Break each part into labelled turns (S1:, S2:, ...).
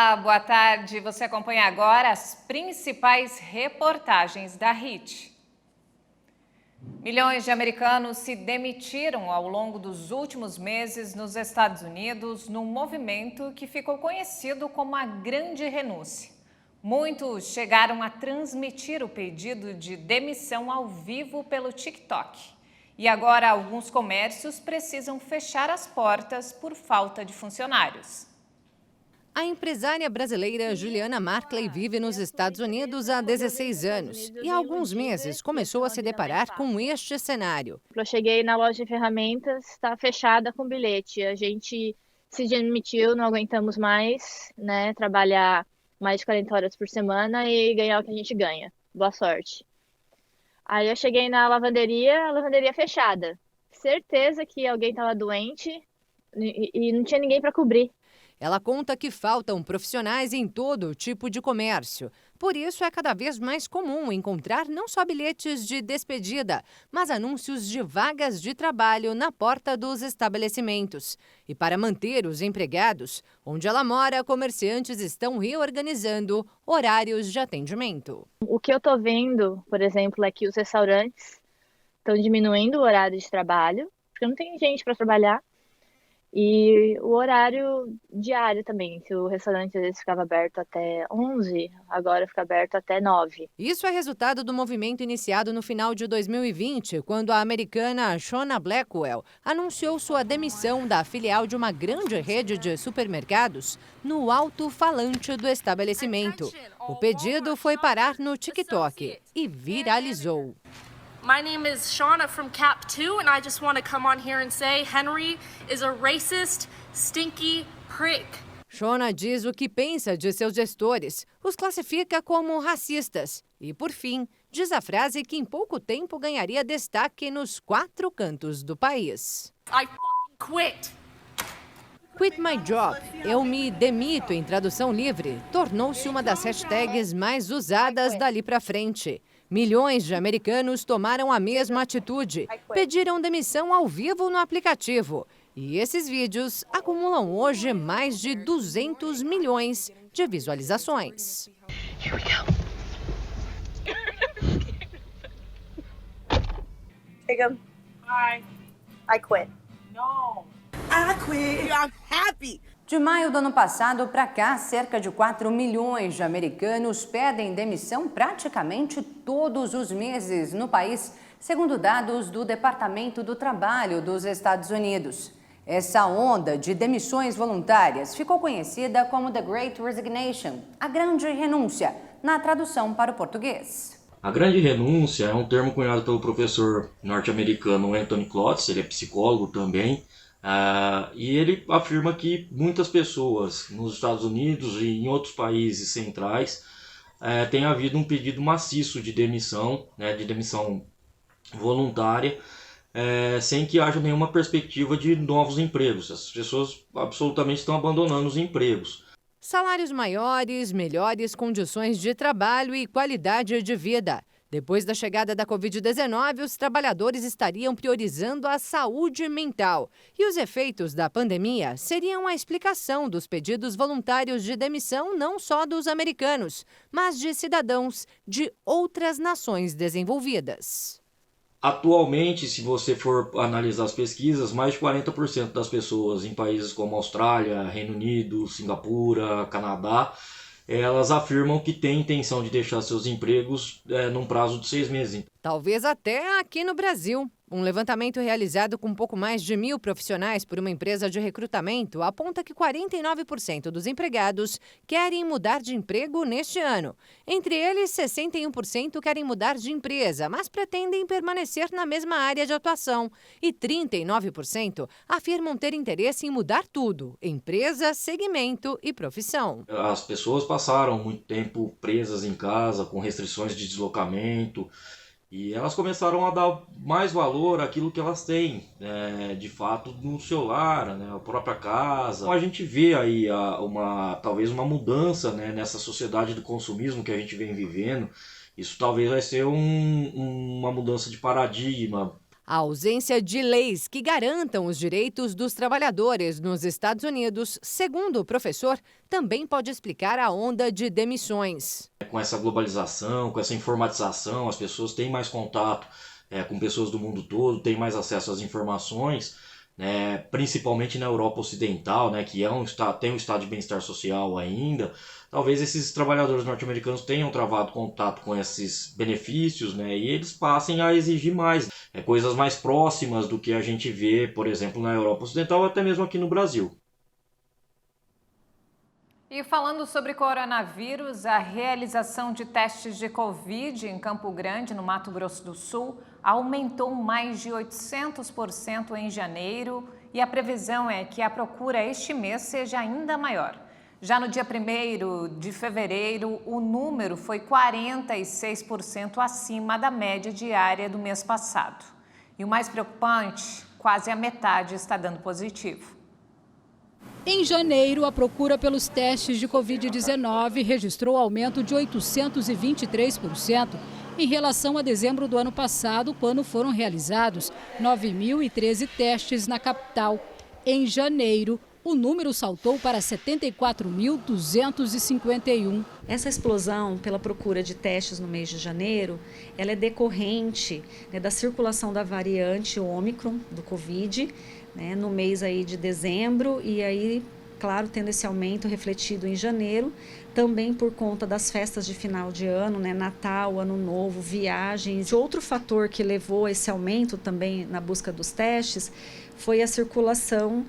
S1: Olá, boa tarde. Você acompanha agora as principais reportagens da HIT. Milhões de americanos se demitiram ao longo dos últimos meses nos Estados Unidos num movimento que ficou conhecido como a Grande Renúncia. Muitos chegaram a transmitir o pedido de demissão ao vivo pelo TikTok. E agora alguns comércios precisam fechar as portas por falta de funcionários.
S2: A empresária brasileira Juliana Markley vive nos Estados Unidos há 16 anos e há alguns meses começou a se deparar com este cenário.
S3: Eu cheguei na loja de ferramentas, está fechada com bilhete. A gente se demitiu, não aguentamos mais, né? Trabalhar mais de 40 horas por semana e ganhar o que a gente ganha. Boa sorte. Aí eu cheguei na lavanderia, a lavanderia fechada. Certeza que alguém estava doente e não tinha ninguém para cobrir.
S2: Ela conta que faltam profissionais em todo tipo de comércio. Por isso, é cada vez mais comum encontrar não só bilhetes de despedida, mas anúncios de vagas de trabalho na porta dos estabelecimentos. E para manter os empregados, onde ela mora, comerciantes estão reorganizando horários de atendimento.
S3: O que eu estou vendo, por exemplo, é que os restaurantes estão diminuindo o horário de trabalho, porque não tem gente para trabalhar. E o horário diário também, se o restaurante às vezes ficava aberto até 11, agora fica aberto até 9.
S2: Isso é resultado do movimento iniciado no final de 2020, quando a americana Shona Blackwell anunciou sua demissão da filial de uma grande rede de supermercados no alto-falante do estabelecimento. O pedido foi parar no TikTok e viralizou.
S4: My name is Shauna from Cap 2, and I just want to come on here and say Henry is a racist, stinky prick.
S2: Shona diz o que pensa de seus gestores, os classifica como racistas e, por fim, diz a frase que em pouco tempo ganharia destaque nos 4 cantos do país.
S4: I quit.
S2: Quit my job, eu me demito em tradução livre, tornou-se uma das hashtags mais usadas dali para frente. Milhões de americanos tomaram a mesma atitude, pediram demissão ao vivo no aplicativo. E esses vídeos acumulam hoje mais de 200 milhões de visualizações.
S3: Here we go. Jacob, I quit.
S4: No.
S5: I quit. I'm happy.
S2: De maio do ano passado para cá, cerca de 4 milhões de americanos pedem demissão praticamente todos os meses no país, segundo dados do Departamento do Trabalho dos Estados Unidos. Essa onda de demissões voluntárias ficou conhecida como The Great Resignation, a Grande Renúncia, na tradução para o português.
S6: A Grande Renúncia é um termo cunhado pelo professor norte-americano Anthony Klotz, ele é psicólogo também. E ele afirma que muitas pessoas nos Estados Unidos e em outros países centrais tem havido um pedido maciço de demissão voluntária, sem que haja nenhuma perspectiva de novos empregos. As pessoas absolutamente estão abandonando os empregos.
S2: Salários maiores, melhores condições de trabalho e qualidade de vida. Depois da chegada da Covid-19, os trabalhadores estariam priorizando a saúde mental. E os efeitos da pandemia seriam a explicação dos pedidos voluntários de demissão não só dos americanos, mas de cidadãos de outras nações desenvolvidas.
S6: Atualmente, se você for analisar as pesquisas, mais de 40% das pessoas em países como Austrália, Reino Unido, Singapura, Canadá, elas afirmam que têm intenção de deixar seus empregos num prazo de 6 meses.
S2: Talvez até aqui no Brasil. Um levantamento realizado com pouco mais de 1.000 profissionais por uma empresa de recrutamento aponta que 49% dos empregados querem mudar de emprego neste ano. Entre eles, 61% querem mudar de empresa, mas pretendem permanecer na mesma área de atuação. E 39% afirmam ter interesse em mudar tudo: empresa, segmento e profissão.
S6: As pessoas passaram muito tempo presas em casa, com restrições de deslocamento, e elas começaram a dar mais valor àquilo que elas têm, de fato, no seu lar, a própria casa. Então, a gente vê aí talvez uma mudança, nessa sociedade do consumismo que a gente vem vivendo. Isso talvez vai ser uma mudança de paradigma.
S2: A ausência de leis que garantam os direitos dos trabalhadores nos Estados Unidos, segundo o professor, também pode explicar a onda de demissões.
S6: Com essa globalização, com essa informatização, as pessoas têm mais contato com pessoas do mundo todo, têm mais acesso às informações, né, principalmente na Europa Ocidental, né, que tem um estado de bem-estar social ainda. Talvez esses trabalhadores norte-americanos tenham travado contato com esses benefícios, né, e eles passem a exigir mais, coisas mais próximas do que a gente vê, por exemplo, na Europa Ocidental, até mesmo aqui no Brasil.
S1: E falando sobre coronavírus, a realização de testes de Covid em Campo Grande, no Mato Grosso do Sul, aumentou mais de 800% em janeiro e a previsão é que a procura este mês seja ainda maior. Já no dia 1º de fevereiro, o número foi 46% acima da média diária do mês passado. E o mais preocupante, quase a metade está dando positivo.
S7: Em janeiro, a procura pelos testes de Covid-19 registrou aumento de 823% em relação a dezembro do ano passado, quando foram realizados 9.013 testes na capital. Em janeiro, o número saltou para 74.251.
S8: Essa explosão pela procura de testes no mês de janeiro, ela é decorrente, né, da circulação da variante Ômicron do Covid, né, no mês aí de dezembro, e aí, claro, tendo esse aumento refletido em janeiro, também por conta das festas de final de ano, né, Natal, Ano Novo, viagens. Outro fator que levou a esse aumento também na busca dos testes foi a circulação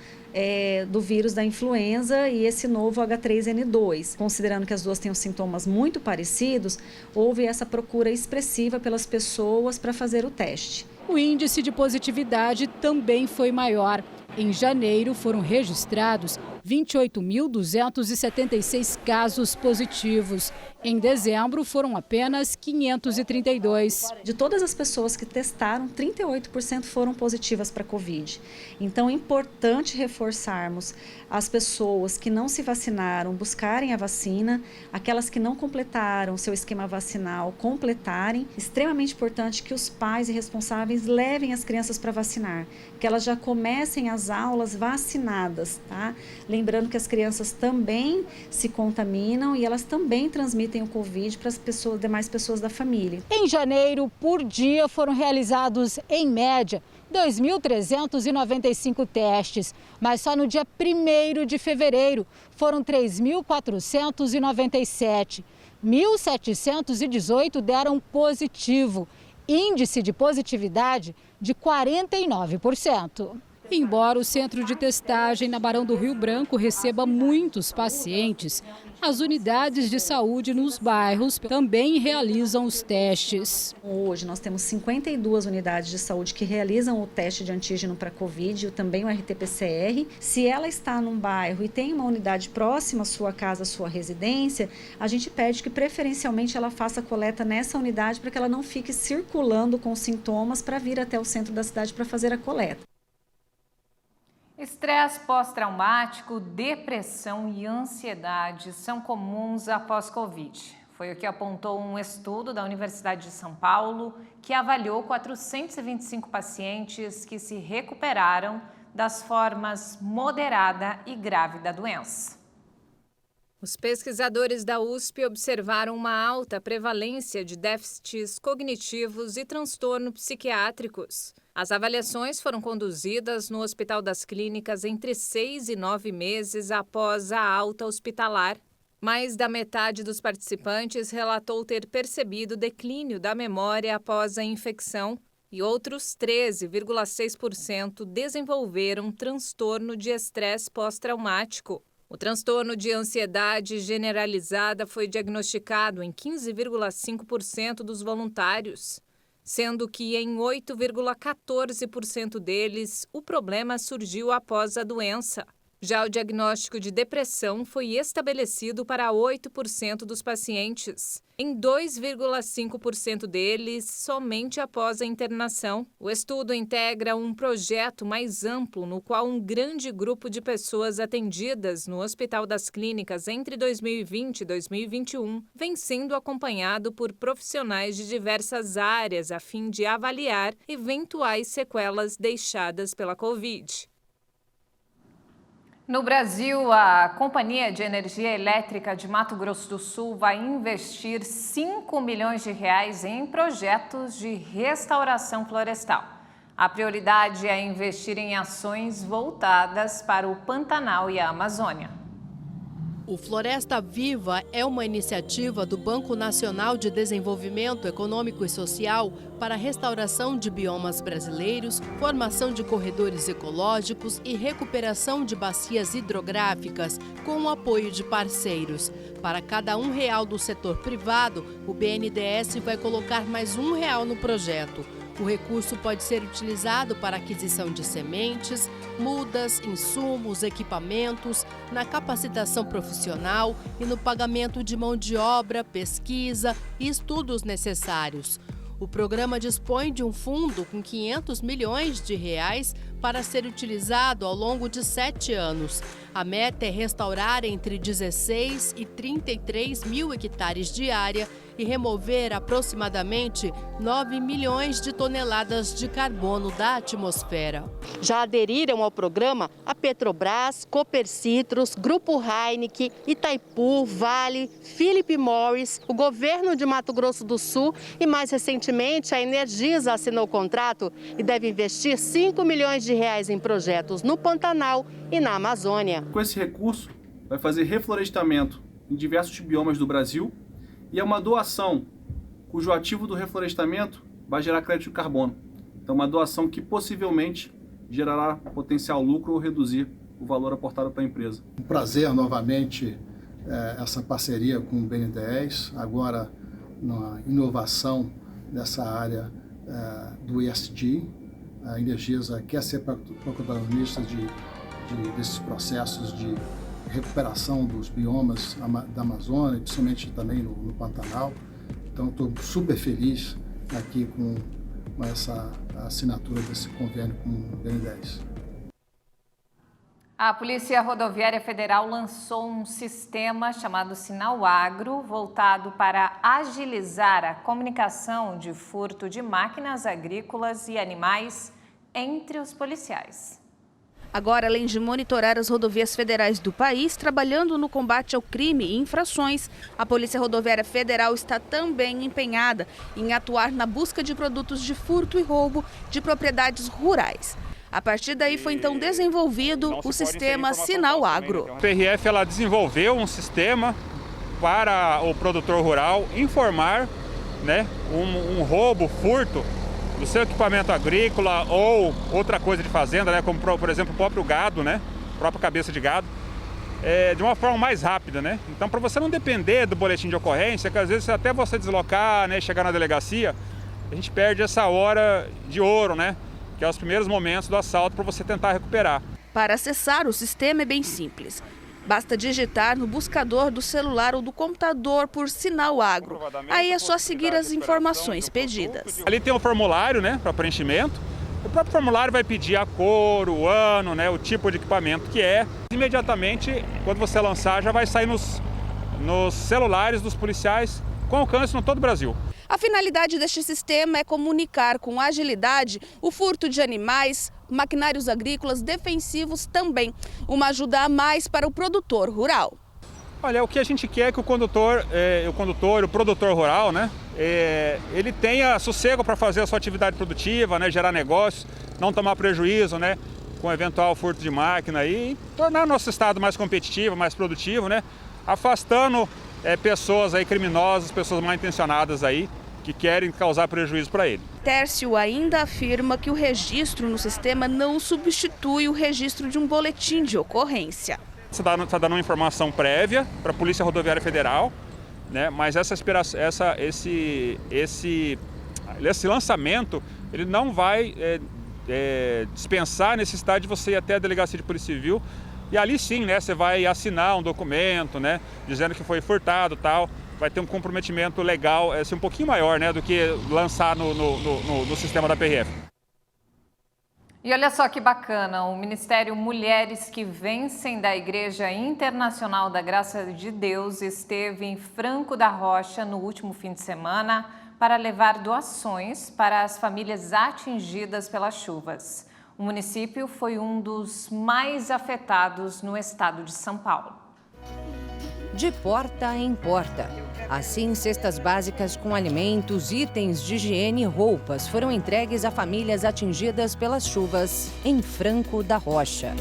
S8: do vírus da influenza e esse novo H3N2. Considerando que as duas têm sintomas muito parecidos, houve essa procura expressiva pelas pessoas para fazer o teste.
S7: O índice de positividade também foi maior. Em janeiro, foram registrados 28.276 casos positivos. Em dezembro, foram apenas 532.
S8: De todas as pessoas que testaram, 38% foram positivas para a Covid. Então, é importante reforçarmos as pessoas que não se vacinaram, buscarem a vacina, aquelas que não completaram seu esquema vacinal, completarem. Extremamente importante que os pais e responsáveis levem as crianças para vacinar, que elas já comecem as aulas vacinadas, tá? Lembrando que as crianças também se contaminam e elas também transmitem o Covid para as demais pessoas da família.
S7: Em janeiro, por dia, foram realizados, em média, 2.395 testes, mas só no dia 1º de fevereiro foram 3.497. 1.718 deram positivo, índice de positividade de 49%. Embora o centro de testagem na Barão do Rio Branco receba muitos pacientes, as unidades de saúde nos bairros também realizam os testes.
S8: Hoje nós temos 52 unidades de saúde que realizam o teste de antígeno para Covid e também o RT-PCR. Se ela está num bairro e tem uma unidade próxima à sua casa, à sua residência, a gente pede que preferencialmente ela faça a coleta nessa unidade para que ela não fique circulando com sintomas para vir até o centro da cidade para fazer a coleta.
S1: Estresse pós-traumático, depressão e ansiedade são comuns após Covid. Foi o que apontou um estudo da Universidade de São Paulo, que avaliou 425 pacientes que se recuperaram das formas moderada e grave da doença. Os pesquisadores da USP observaram uma alta prevalência de déficits cognitivos e transtornos psiquiátricos. As avaliações foram conduzidas no Hospital das Clínicas entre 6 e 9 meses após a alta hospitalar. Mais da metade dos participantes relatou ter percebido declínio da memória após a infecção e outros 13,6% desenvolveram transtorno de estresse pós-traumático. O transtorno de ansiedade generalizada foi diagnosticado em 15,5% dos voluntários, sendo que em 8,14% deles o problema surgiu após a doença. Já o diagnóstico de depressão foi estabelecido para 8% dos pacientes. Em 2,5% deles, somente após a internação. O estudo integra um projeto mais amplo no qual um grande grupo de pessoas atendidas no Hospital das Clínicas entre 2020 e 2021 vem sendo acompanhado por profissionais de diversas áreas a fim de avaliar eventuais sequelas deixadas pela Covid. No Brasil, a Companhia de Energia Elétrica de Mato Grosso do Sul vai investir 5 milhões de reais em projetos de restauração florestal. A prioridade é investir em ações voltadas para o Pantanal e a Amazônia.
S9: O Floresta Viva é uma iniciativa do Banco Nacional de Desenvolvimento Econômico e Social para a restauração de biomas brasileiros, formação de corredores ecológicos e recuperação de bacias hidrográficas, com o apoio de parceiros. Para cada R$1 do setor privado, o BNDES vai colocar mais R$1 no projeto. O recurso pode ser utilizado para aquisição de sementes, mudas, insumos, equipamentos, na capacitação profissional e no pagamento de mão de obra, pesquisa e estudos necessários. O programa dispõe de um fundo com 500 milhões de reais para ser utilizado ao longo de 7 anos. A meta é restaurar entre 16 e 33 mil hectares de área e remover aproximadamente 9 milhões de toneladas de carbono da atmosfera. Já aderiram ao programa a Petrobras, Copercitrus, Grupo Heineken, Itaipu, Vale, Philip Morris, o governo de Mato Grosso do Sul e, mais recentemente, a Energisa assinou o contrato e deve investir 5 milhões de reais em projetos no Pantanal e na Amazônia.
S10: Com esse recurso, vai fazer reflorestamento em diversos biomas do Brasil e é uma doação cujo ativo do reflorestamento vai gerar crédito de carbono. Então, uma doação que possivelmente gerará potencial lucro ou reduzir o valor aportado para a empresa.
S11: Um prazer novamente essa parceria com o BNDES, agora na inovação dessa área do ESG. A Energisa quer ser protagonista desses processos de recuperação dos biomas da Amazônia, principalmente também no Pantanal. Então, estou super feliz aqui com essa assinatura desse convênio com o BNDES.
S1: A Polícia Rodoviária Federal lançou um sistema chamado Sinal Agro, voltado para agilizar a comunicação de furto de máquinas agrícolas e animais entre os policiais.
S12: Agora, além de monitorar as rodovias federais do país, trabalhando no combate ao crime e infrações, a Polícia Rodoviária Federal está também empenhada em atuar na busca de produtos de furto e roubo de propriedades rurais. A partir daí foi então desenvolvido o sistema Sinal Agro.
S13: A PRF ela desenvolveu um sistema para o produtor rural informar, um roubo, furto do seu equipamento agrícola ou outra coisa de fazenda, como por exemplo o próprio gado, própria cabeça de gado, de uma forma mais rápida, Então, para você não depender do boletim de ocorrência, que às vezes até você deslocar, chegar na delegacia, a gente perde essa hora de ouro, que é os primeiros momentos do assalto para você tentar recuperar.
S12: Para acessar o sistema é bem simples. Basta digitar no buscador do celular ou do computador por Sinal Agro. Aí é só seguir as informações pedidas.
S13: Ali tem um formulário, para preenchimento. O próprio formulário vai pedir a cor, o ano, o tipo de equipamento que é. Imediatamente, quando você lançar, já vai sair nos celulares dos policiais com alcance no todo o Brasil.
S12: A finalidade deste sistema é comunicar com agilidade o furto de animais, maquinários agrícolas, defensivos também. Uma ajuda a mais para o produtor rural.
S13: Olha, o que a gente quer é que o produtor rural, ele tenha sossego para fazer a sua atividade produtiva, gerar negócios, não tomar prejuízo, com eventual furto de máquina e tornar nosso estado mais competitivo, mais produtivo, afastando pessoas criminosas, pessoas mal intencionadas que querem causar prejuízo para ele.
S12: Tércio ainda afirma que o registro no sistema não substitui o registro de um boletim de ocorrência.
S13: Você está dando uma informação prévia para a Polícia Rodoviária Federal, mas esse lançamento ele não vai dispensar a necessidade de você ir até a Delegacia de Polícia Civil E ali sim, né, você vai assinar um documento, né, dizendo que foi furtado e tal. Vai ter um comprometimento legal, um pouquinho maior, né, do que lançar no sistema da PRF.
S1: E olha só que bacana, o Ministério Mulheres que Vencem da Igreja Internacional da Graça de Deus esteve em Franco da Rocha no último fim de semana para levar doações para as famílias atingidas pelas chuvas. O município foi um dos mais afetados no estado de São Paulo.
S2: De porta em porta. Assim, cestas básicas com alimentos, itens de higiene e roupas foram entregues a famílias atingidas pelas chuvas em Franco da Rocha.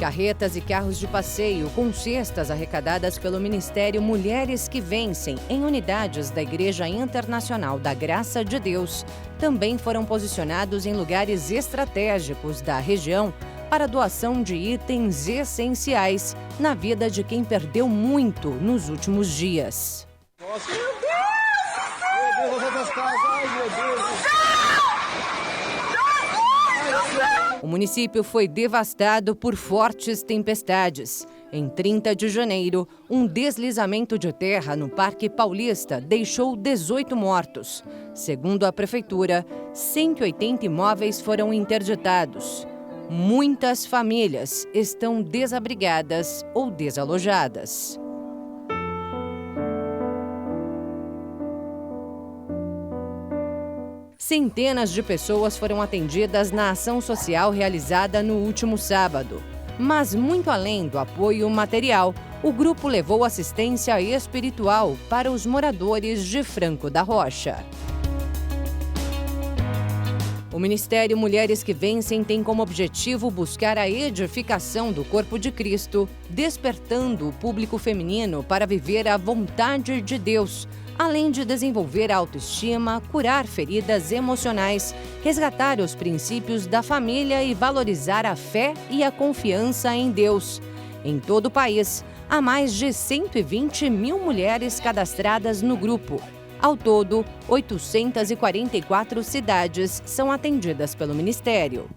S2: Carretas e carros de passeio com cestas arrecadadas pelo Ministério Mulheres que Vencem em unidades da Igreja Internacional da Graça de Deus também foram posicionados em lugares estratégicos da região para doação de itens essenciais na vida de quem perdeu muito nos últimos dias.
S14: Nossa. Meu Deus! Meu Deus, eu vou das casas. Ai, meu Deus!
S2: O município foi devastado por fortes tempestades. Em 30 de janeiro, um deslizamento de terra no Parque Paulista deixou 18 mortos. Segundo a prefeitura, 180 imóveis foram interditados. Muitas famílias estão desabrigadas ou desalojadas. Centenas de pessoas foram atendidas na ação social realizada no último sábado. Mas, muito além do apoio material, o grupo levou assistência espiritual para os moradores de Franco da Rocha. O Ministério Mulheres que Vencem tem como objetivo buscar a edificação do corpo de Cristo, despertando o público feminino para viver a vontade de Deus, além de desenvolver a autoestima, curar feridas emocionais, resgatar os princípios da família e valorizar a fé e a confiança em Deus. Em todo o país, há mais de 120 mil mulheres cadastradas no grupo. Ao todo, 844 cidades são atendidas pelo Ministério.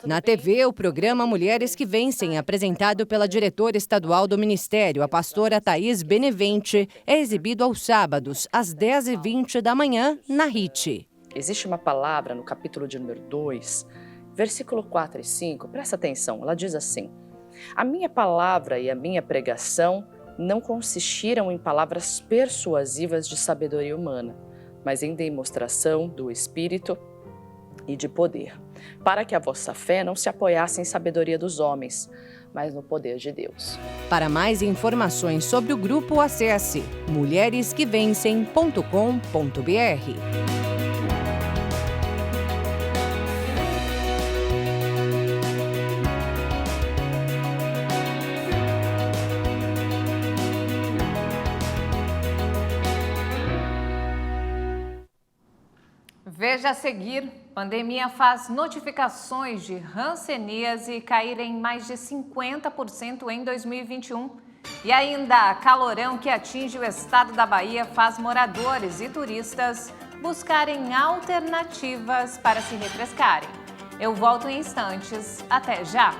S2: Na TV, o programa Mulheres que Vencem, apresentado pela diretora estadual do Ministério, a pastora Thaís Benevente, é exibido aos sábados, às 10h20 da manhã, na RIT.
S15: Existe uma palavra no capítulo de número 2, versículo 4 e 5, presta atenção, ela diz assim: a minha palavra e a minha pregação não consistiram em palavras persuasivas de sabedoria humana, mas em demonstração do Espírito e de poder, para que a vossa fé não se apoiasse em sabedoria dos homens, mas no poder de Deus.
S2: Para mais informações sobre o grupo, acesse mulheresquevencem.com.br.
S1: Veja a seguir, pandemia faz notificações de hanseníase caírem mais de 50% em 2021. E ainda, calorão que atinge o estado da Bahia faz moradores e turistas buscarem alternativas para se refrescarem. Eu volto em instantes. Até já!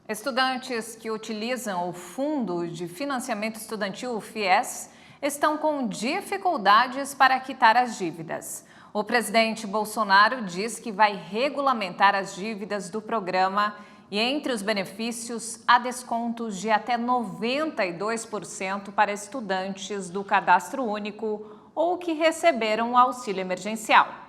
S1: Estudantes que utilizam o Fundo de Financiamento Estudantil, o FIES, estão com dificuldades para quitar as dívidas. O presidente Bolsonaro diz que vai regulamentar as dívidas do programa e, entre os benefícios, há descontos de até 92% para estudantes do Cadastro Único ou que receberam o auxílio emergencial.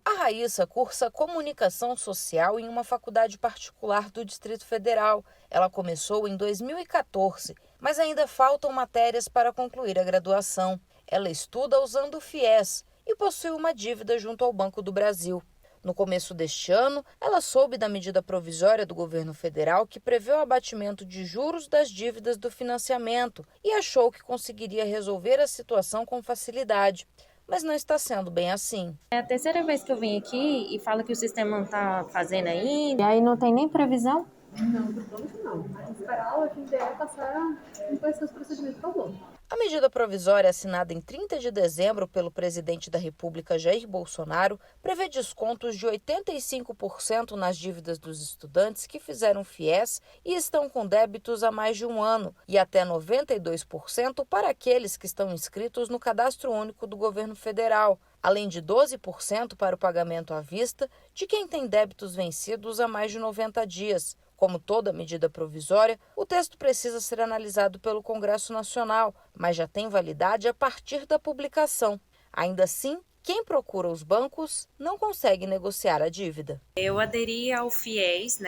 S16: A Raíssa cursa comunicação social em uma faculdade particular do Distrito Federal. Ela começou em 2014, mas ainda faltam matérias para concluir a graduação. Ela estuda usando o FIES e possui uma dívida junto ao Banco do Brasil. No começo deste ano, ela soube da medida provisória do governo federal que prevê o abatimento de juros das dívidas do financiamento e achou que conseguiria resolver a situação com facilidade. Mas não está sendo bem assim.
S17: É a terceira vez que eu venho aqui e fala que o sistema não está fazendo ainda. E aí não tem nem previsão?
S18: Não, por enquanto não. Tem que esperar o FNDE passar e conhecer os procedimentos que eu.
S16: A medida provisória assinada em 30 de dezembro pelo presidente da República, Jair Bolsonaro, prevê descontos de 85% nas dívidas dos estudantes que fizeram FIES e estão com débitos há mais de um ano, e até 92% para aqueles que estão inscritos no Cadastro Único do Governo Federal, além de 12% para o pagamento à vista de quem tem débitos vencidos há mais de 90 dias. Como toda medida provisória, o texto precisa ser analisado pelo Congresso Nacional, mas já tem validade a partir da publicação. Ainda assim, quem procura os bancos não consegue negociar a dívida.
S17: Eu aderi ao FIES,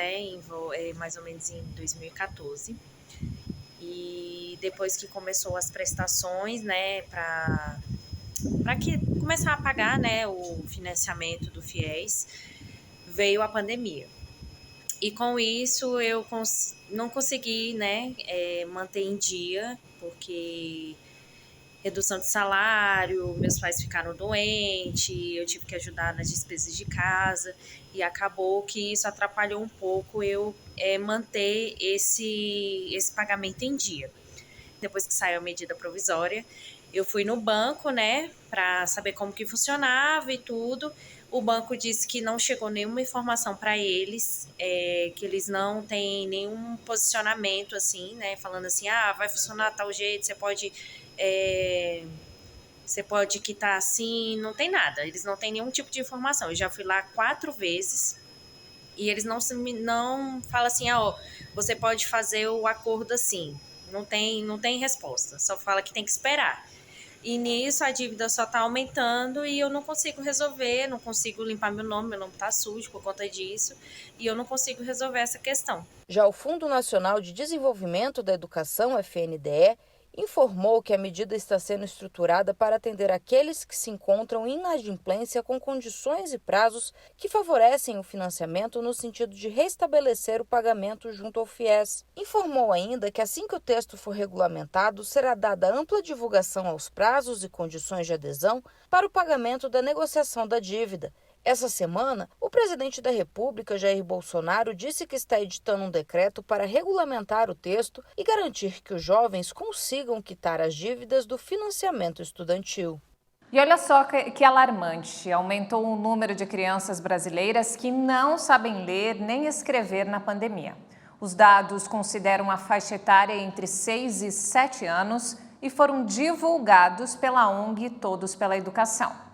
S17: mais ou menos em 2014. E depois que começou as prestações, para que começar a pagar, o financiamento do FIES, veio a pandemia. E com isso eu não consegui manter em dia, porque redução de salário, meus pais ficaram doentes, eu tive que ajudar nas despesas de casa e acabou que isso atrapalhou um pouco eu manter esse pagamento em dia. Depois que saiu a medida provisória, eu fui no banco, para saber como que funcionava e tudo. O banco disse que não chegou nenhuma informação para eles, que eles não têm nenhum posicionamento assim, falando assim, vai funcionar tal jeito, você pode quitar assim, não tem nada, eles não têm nenhum tipo de informação. Eu já fui lá 4 vezes e eles não falam assim, você pode fazer o acordo assim, não tem resposta, só fala que tem que esperar. E nisso a dívida só está aumentando e eu não consigo resolver, não consigo limpar meu nome está sujo por conta disso e eu não consigo resolver essa questão.
S16: Já o Fundo Nacional de Desenvolvimento da Educação, FNDE, informou que a medida está sendo estruturada para atender aqueles que se encontram em inadimplência com condições e prazos que favorecem o financiamento no sentido de restabelecer o pagamento junto ao FIES. Informou ainda que assim que o texto for regulamentado, será dada ampla divulgação aos prazos e condições de adesão para o pagamento da negociação da dívida. Essa semana, o presidente da República, Jair Bolsonaro, disse que está editando um decreto para regulamentar o texto e garantir que os jovens consigam quitar as dívidas do financiamento estudantil.
S1: E olha só que alarmante, aumentou o número de crianças brasileiras que não sabem ler nem escrever na pandemia. Os dados consideram a faixa etária entre 6 e 7 anos e foram divulgados pela ONG Todos pela Educação.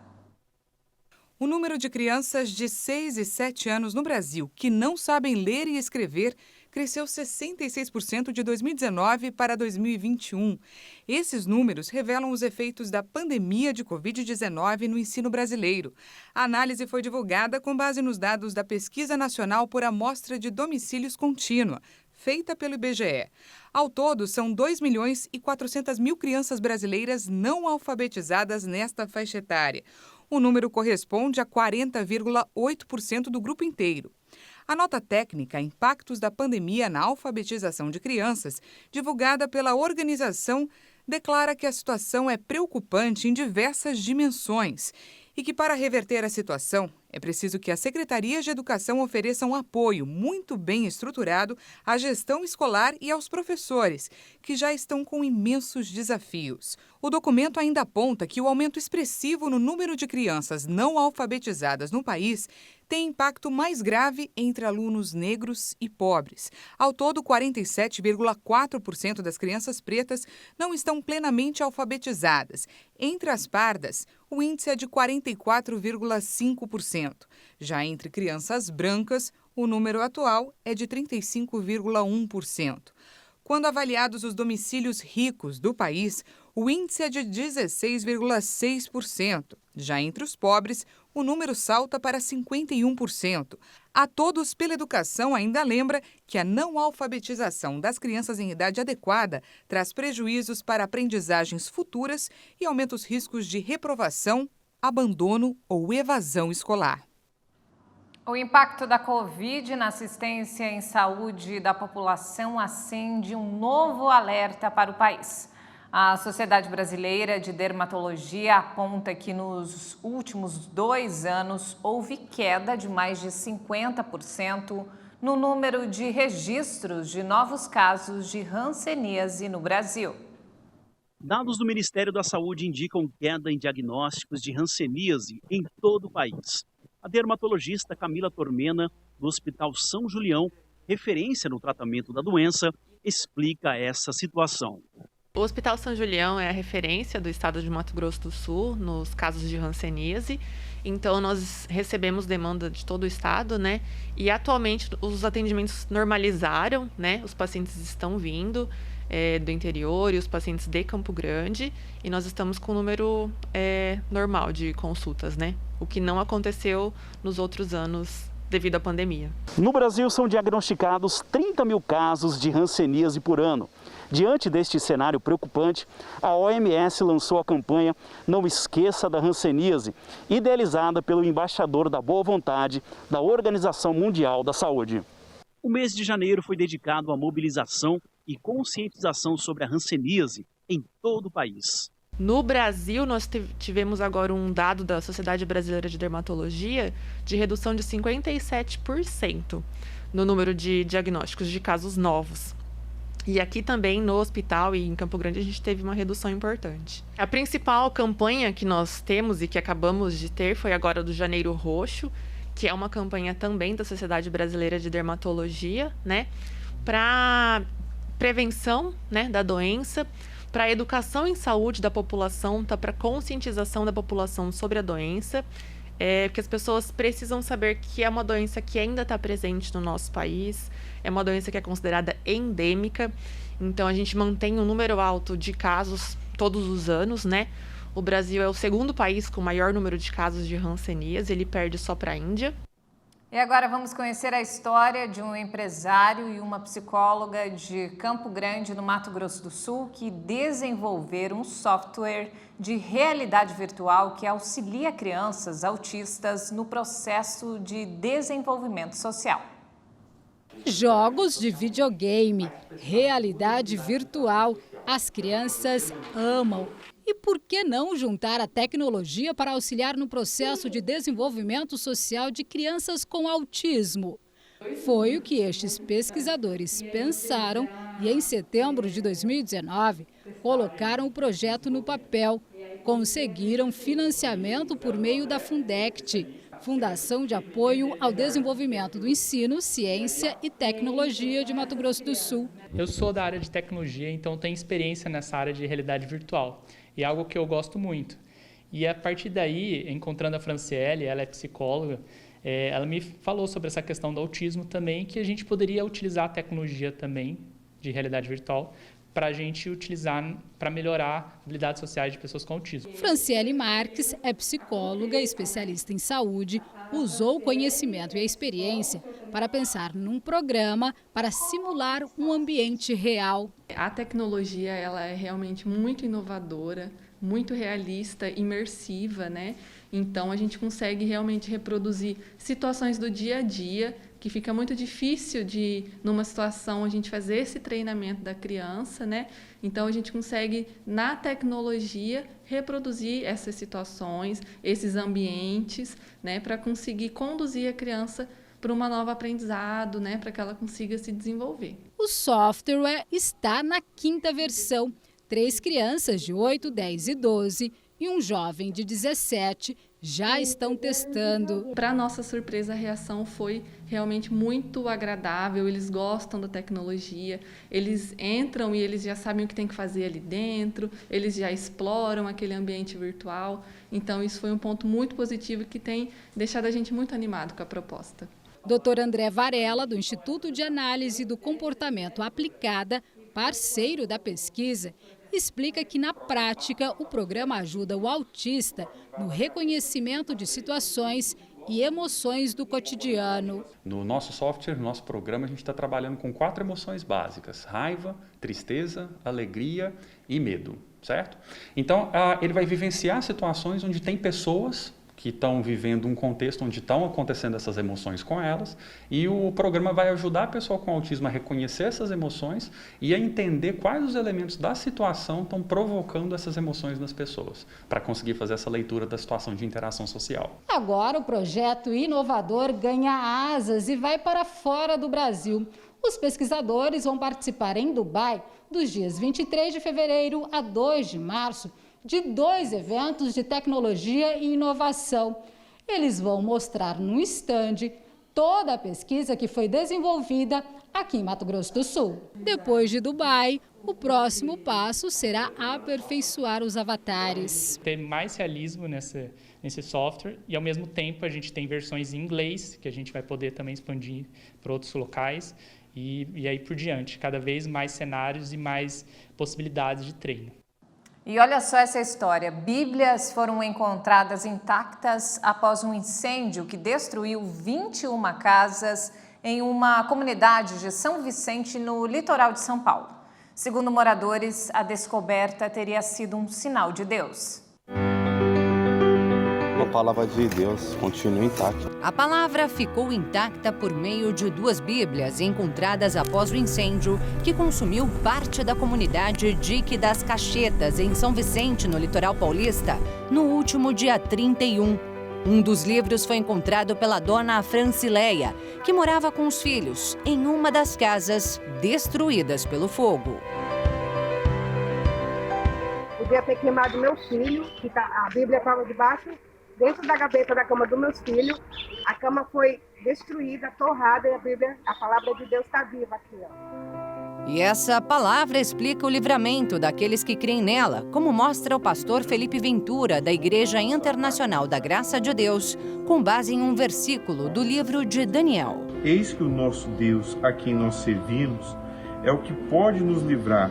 S19: O número de crianças de 6 e 7 anos no Brasil que não sabem ler e escrever cresceu 66% de 2019 para 2021. Esses números revelam os efeitos da pandemia de Covid-19 no ensino brasileiro. A análise foi divulgada com base nos dados da Pesquisa Nacional por Amostra de Domicílios Contínua, feita pelo IBGE. Ao todo, são 2.400.000 crianças brasileiras não alfabetizadas nesta faixa etária. O número corresponde a 40,8% do grupo inteiro. A nota técnica Impactos da Pandemia na Alfabetização de Crianças, divulgada pela organização, declara que a situação é preocupante em diversas dimensões e que, para reverter a situação, é preciso que as secretarias de educação ofereçam apoio muito bem estruturado à gestão escolar e aos professores, que já estão com imensos desafios. O documento ainda aponta que o aumento expressivo no número de crianças não alfabetizadas no país tem impacto mais grave entre alunos negros e pobres. Ao todo, 47,4% das crianças pretas não estão plenamente alfabetizadas. Entre as pardas, o índice é de 44,5%. Já entre crianças brancas, o número atual é de 35,1%. Quando avaliados os domicílios ricos do país, o índice é de 16,6%. Já entre os pobres, o número salta para 51%. A Todos pela Educação ainda lembra que a não alfabetização das crianças em idade adequada traz prejuízos para aprendizagens futuras e aumenta os riscos de reprovação, abandono ou evasão escolar.
S1: O impacto da Covid na assistência em saúde da população acende um novo alerta para o país. A Sociedade Brasileira de Dermatologia aponta que nos últimos 2 anos houve queda de mais de 50% no número de registros de novos casos de hanseníase no Brasil.
S20: Dados do Ministério da Saúde indicam queda em diagnósticos de hanseníase em todo o país. A dermatologista Camila Tormena, do Hospital São Julião, referência no tratamento da doença, explica essa situação.
S21: O Hospital São Julião é a referência do estado de Mato Grosso do Sul nos casos de hanseníase. Então, nós recebemos demanda de todo o estado, né? E atualmente os atendimentos normalizaram, né? Os pacientes estão vindo do interior e os pacientes de Campo Grande. E nós estamos com um número normal de consultas, né? O que não aconteceu nos outros anos devido à pandemia.
S20: No Brasil, são diagnosticados 30 mil casos de hanseníase por ano. Diante deste cenário preocupante, a OMS lançou a campanha Não Esqueça da Hanseníase, idealizada pelo embaixador da boa vontade da Organização Mundial da Saúde. O mês de janeiro foi dedicado à mobilização e conscientização sobre a hanseníase em todo o país.
S21: No Brasil, nós tivemos agora um dado da Sociedade Brasileira de Dermatologia de redução de 57% no número de diagnósticos de casos novos. E aqui também no hospital e em Campo Grande a gente teve uma redução importante. A principal campanha que nós temos e que acabamos de ter foi agora do Janeiro Roxo, que é uma campanha também da Sociedade Brasileira de Dermatologia, né, para prevenção, né, da doença, para a educação em saúde da população, para a conscientização da população sobre a doença, porque as pessoas precisam saber que é uma doença que ainda está presente no nosso país, é uma doença que é considerada endêmica, então a gente mantém um número alto de casos todos os anos, né? O Brasil é o segundo país com maior número de casos de hanseníase, ele perde só para a Índia.
S1: E agora vamos conhecer a história de um empresário e uma psicóloga de Campo Grande, no Mato Grosso do Sul, que desenvolveram um software de realidade virtual que auxilia crianças autistas no processo de desenvolvimento social.
S7: Jogos de videogame, realidade virtual, as crianças amam. E por que não juntar a tecnologia para auxiliar no processo de desenvolvimento social de crianças com autismo? Foi o que estes pesquisadores pensaram e, em setembro de 2019, colocaram o projeto no papel. Conseguiram financiamento por meio da Fundect, Fundação de Apoio ao Desenvolvimento do Ensino, Ciência e Tecnologia de Mato Grosso do Sul.
S22: Eu sou da área de tecnologia, então tenho experiência nessa área de realidade virtual. E é algo que eu gosto muito. E a partir daí, encontrando a Franciele, ela é psicóloga, ela me falou sobre essa questão do autismo também, que a gente poderia utilizar a tecnologia também de realidade virtual para a gente utilizar para melhorar habilidades sociais de pessoas com autismo.
S7: Franciele Marques é psicóloga, especialista em saúde, usou o conhecimento e a experiência para pensar num programa para simular um ambiente real.
S23: A tecnologia ela é realmente muito inovadora, muito realista, imersiva, né? Então a gente consegue realmente reproduzir situações do dia a dia, que fica muito difícil de, numa situação, a gente fazer esse treinamento da criança, né? Então a gente consegue, na tecnologia, reproduzir essas situações, esses ambientes, né? Para conseguir conduzir a criança para um novo aprendizado, né? Para que ela consiga se desenvolver.
S7: O software está na 5ª versão. 3 crianças de 8, 10 e 12 e um jovem de 17 já estão testando.
S23: Para nossa surpresa, a reação foi realmente muito agradável. Eles gostam da tecnologia, eles entram e eles já sabem o que tem que fazer ali dentro, eles já exploram aquele ambiente virtual. Então isso foi um ponto muito positivo que tem deixado a gente muito animado com a proposta.
S7: Dr. André Varela, do Instituto de Análise do Comportamento Aplicada, parceiro da pesquisa, explica que, na prática, o programa ajuda o autista no reconhecimento de situações e emoções do cotidiano.
S24: No nosso software, no nosso programa, a gente está trabalhando com 4 emoções básicas: raiva, tristeza, alegria e medo, certo? Então, ele vai vivenciar situações onde tem pessoas que estão vivendo um contexto onde estão acontecendo essas emoções com elas, e o programa vai ajudar a pessoa com autismo a reconhecer essas emoções e a entender quais os elementos da situação estão provocando essas emoções nas pessoas, para conseguir fazer essa leitura da situação de interação social.
S7: Agora o projeto inovador ganha asas e vai para fora do Brasil. Os pesquisadores vão participar em Dubai dos dias 23 de fevereiro a 2 de março de 2 eventos de tecnologia e inovação. Eles vão mostrar no estande toda a pesquisa que foi desenvolvida aqui em Mato Grosso do Sul. Depois de Dubai, o próximo passo será aperfeiçoar os avatares.
S22: Ter mais realismo nesse software e, ao mesmo tempo, a gente tem versões em inglês, que a gente vai poder também expandir para outros locais e aí por diante. Cada vez mais cenários e mais possibilidades de treino.
S1: E olha só essa história. Bíblias foram encontradas intactas após um incêndio que destruiu 21 casas em uma comunidade de São Vicente, no litoral de São Paulo. Segundo moradores, a descoberta teria sido um sinal de Deus.
S3: A palavra de Deus continua intacta.
S2: A palavra ficou intacta por meio de 2 Bíblias encontradas após o incêndio que consumiu parte da comunidade Dique das Cachetas, em São Vicente, no litoral paulista, no último dia 31. Um dos livros foi encontrado pela dona Francileia, que morava com os filhos, em uma das casas destruídas pelo fogo.
S4: Podia ter queimado meu filho, que a Bíblia estava debaixo, dentro da gaveta da cama dos meus filhos. A cama foi destruída, torrada, e a palavra de Deus está viva aqui, ó.
S2: E essa palavra explica o livramento daqueles que creem nela, como mostra o pastor Felipe Ventura, da Igreja Internacional da Graça de Deus, com base em um versículo do livro de Daniel.
S5: Eis que o nosso Deus, a quem nós servimos, é o que pode nos livrar,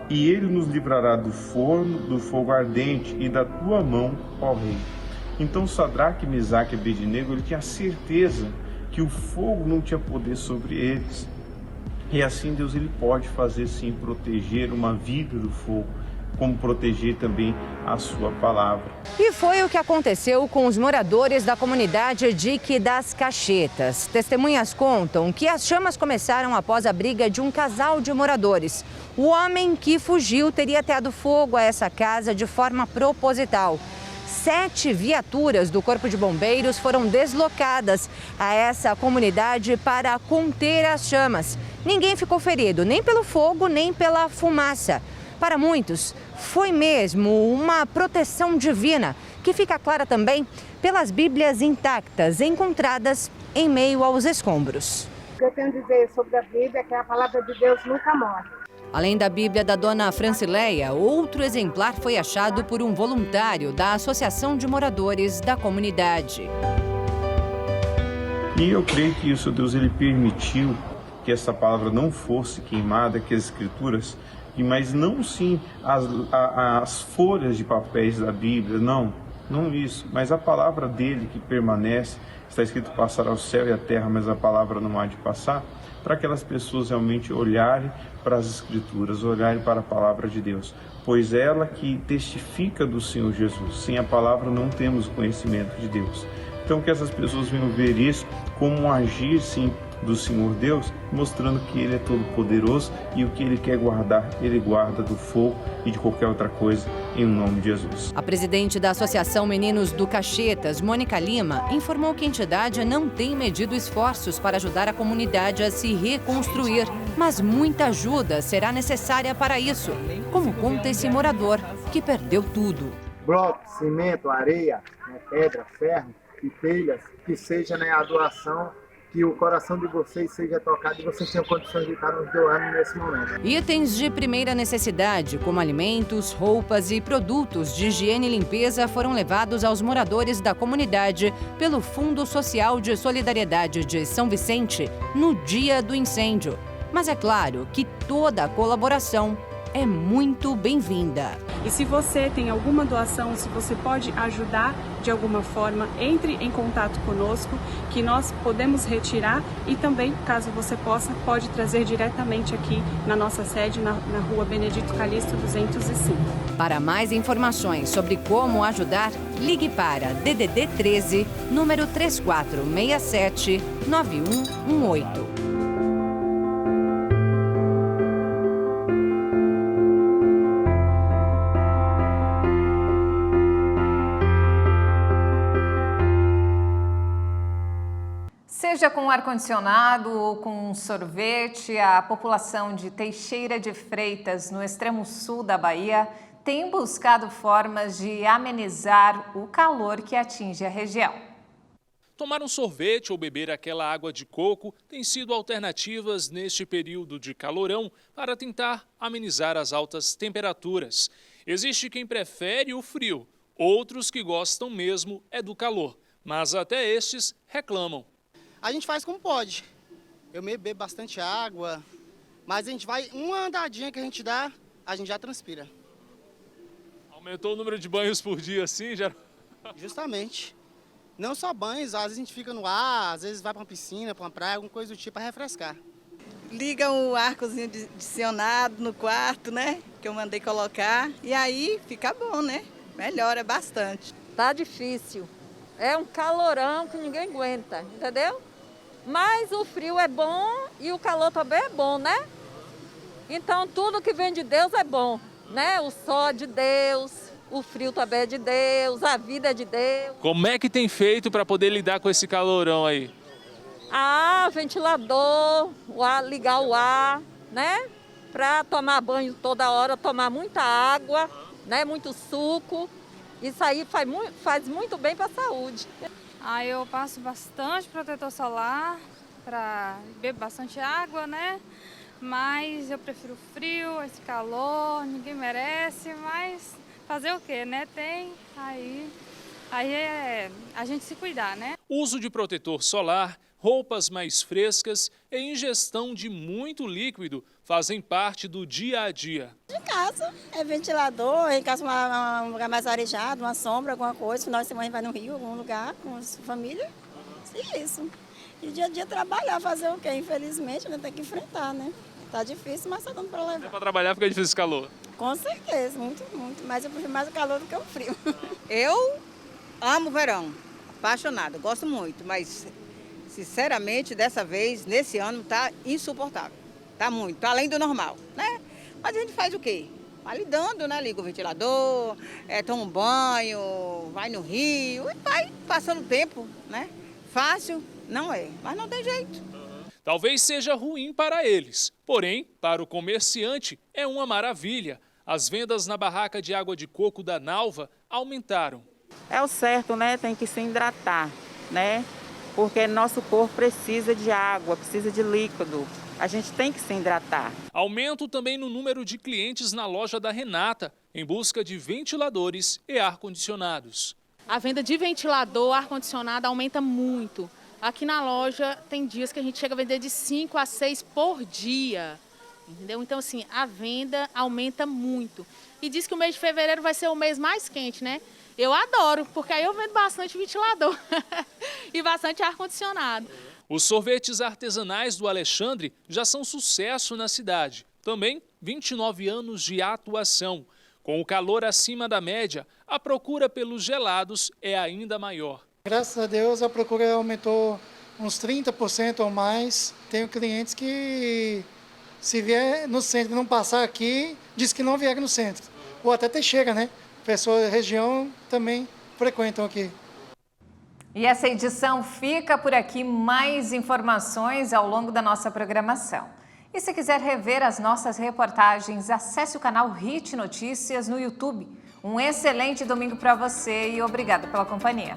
S5: e ele nos livrará do forno, do fogo ardente e da tua mão, ó Rei. Então Sadraque, Mesaque e Abednego, ele tinha certeza que o fogo não tinha poder sobre eles. E assim Deus ele pode fazer sim, proteger uma vida do fogo, como proteger também a sua palavra.
S2: E foi o que aconteceu com os moradores da comunidade Dique das Cachetas. Testemunhas contam que as chamas começaram após a briga de um casal de moradores. O homem que fugiu teria ateado fogo a essa casa de forma proposital. 7 viaturas do Corpo de Bombeiros foram deslocadas a essa comunidade para conter as chamas. Ninguém ficou ferido, nem pelo fogo, nem pela fumaça. Para muitos, foi mesmo uma proteção divina, que fica clara também pelas Bíblias intactas encontradas em meio aos escombros.
S4: O que eu tenho a dizer sobre a Bíblia é que a palavra de Deus nunca morre.
S2: Além da Bíblia da dona Francileia, outro exemplar foi achado por um voluntário da Associação de Moradores da comunidade.
S5: E eu creio que o seu Deus ele permitiu que essa palavra não fosse queimada, que as escrituras, mas não sim as folhas de papéis da Bíblia, não isso, mas a palavra dele que permanece. Está escrito: passará o céu e a terra, mas a palavra não há de passar, para aquelas pessoas realmente olharem para as Escrituras, olharem para a palavra de Deus, pois ela que testifica do Senhor Jesus. Sem a palavra não temos conhecimento de Deus. Então que essas pessoas venham ver isso como um agir, sim, do Senhor Deus, mostrando que Ele é todo poderoso e o que Ele quer guardar, Ele guarda do fogo e de qualquer outra coisa, em nome de Jesus.
S2: A presidente da Associação Meninos do Cachetas, Mônica Lima, informou que a entidade não tem medido esforços para ajudar a comunidade a se reconstruir, mas muita ajuda será necessária para isso, como conta esse morador que perdeu tudo.
S6: Bloco, cimento, areia, pedra, ferro e telhas, que seja a doação, que o coração de vocês seja tocado e vocês tenham condições de estar nos doando nesse momento.
S2: Itens de primeira necessidade, como alimentos, roupas e produtos de higiene e limpeza, foram levados aos moradores da comunidade pelo Fundo Social de Solidariedade de São Vicente no dia do incêndio. Mas é claro que toda a colaboração é muito bem-vinda.
S8: E se você tem alguma doação, se você pode ajudar de alguma forma, entre em contato conosco, que nós podemos retirar e também, caso você possa, pode trazer diretamente aqui na nossa sede, na Rua Benedito Calixto 205.
S2: Para mais informações sobre como ajudar, ligue para DDD 13, número 3467 9118.
S1: Seja com ar-condicionado ou com sorvete, a população de Teixeira de Freitas, no extremo sul da Bahia, tem buscado formas de amenizar o calor que atinge a região.
S9: Tomar um sorvete ou beber aquela água de coco têm sido alternativas neste período de calorão para tentar amenizar as altas temperaturas. Existe quem prefere o frio, outros que gostam mesmo é do calor, mas até estes reclamam.
S10: A gente faz como pode. Eu bebo bastante água, mas a gente vai, uma andadinha que a gente dá, a gente já transpira.
S9: Aumentou o número de banhos por dia assim, já?
S10: Justamente. Não só banhos, às vezes a gente fica no ar, às vezes vai para uma piscina, para uma praia, alguma coisa do tipo para refrescar.
S11: Liga o arcozinho adicionado no quarto, né? Que eu mandei colocar. E aí fica bom, né? Melhora bastante.
S25: Tá difícil. É um calorão que ninguém aguenta, entendeu? Mas o frio é bom e o calor também é bom, né? Então tudo que vem de Deus é bom, né? O sol é de Deus, o frio também é de Deus, a vida é de Deus.
S9: Como é que tem feito para poder lidar com esse calorão aí?
S25: Ah, ventilador, ligar o ar, né? Para tomar banho toda hora, tomar muita água, né? Muito suco. Isso aí faz muito bem para a saúde.
S26: Aí eu passo bastante protetor solar, bebo bastante água, né? Mas eu prefiro o frio, esse calor, ninguém merece, mas fazer o quê, né? Aí é a gente se cuidar, né?
S9: Uso de protetor solar, roupas mais frescas e ingestão de muito líquido fazem parte do dia a dia.
S11: De casa, é ventilador, em casa um lugar mais arejado, uma sombra, alguma coisa. Final de semana a gente vai no Rio, algum lugar com a família. E isso. E dia a dia trabalhar, fazer o quê? Infelizmente, né? Tem que enfrentar, né? Tá difícil, mas tá dando para levar.
S9: É para trabalhar fica difícil esse calor?
S11: Com certeza, muito, muito. Mas eu prefiro mais o calor do que o frio.
S27: Eu amo o verão, apaixonada, gosto muito, mas sinceramente, dessa vez, nesse ano, tá insuportável. Tá muito, tá além do normal, né? Mas a gente faz o quê? Vai lidando, né? Liga o ventilador, toma um banho, vai no rio e vai passando o tempo, né? Fácil não é, mas não tem jeito.
S9: Talvez seja ruim para eles, porém, para o comerciante é uma maravilha. As vendas na barraca de água de coco da Nalva aumentaram.
S28: É o certo, né? Tem que se hidratar, né? Porque nosso corpo precisa de água, precisa de líquido. A gente tem que se hidratar.
S9: Aumento também no número de clientes na loja da Renata, em busca de ventiladores e ar-condicionados.
S29: A venda de ventilador, ar-condicionado aumenta muito. Aqui na loja tem dias que a gente chega a vender de 5 a 6 por dia. Entendeu? Então, assim, a venda aumenta muito. E diz que o mês de fevereiro vai ser o mês mais quente, né? Eu adoro, porque aí eu vendo bastante ventilador e bastante ar-condicionado.
S9: Os sorvetes artesanais do Alexandre já são sucesso na cidade. Também 29 anos de atuação. Com o calor acima da média, a procura pelos gelados é ainda maior.
S30: Graças a Deus a procura aumentou uns 30% ou mais. Tenho clientes que, se vier no centro e não passar aqui, diz que não vieram no centro. Ou até Teixeira, né? Pessoas da região também frequentam aqui.
S1: E essa edição fica por aqui. Mais informações ao longo da nossa programação. E se quiser rever as nossas reportagens, acesse o canal HIT Notícias no YouTube. Um excelente domingo para você e obrigada pela companhia.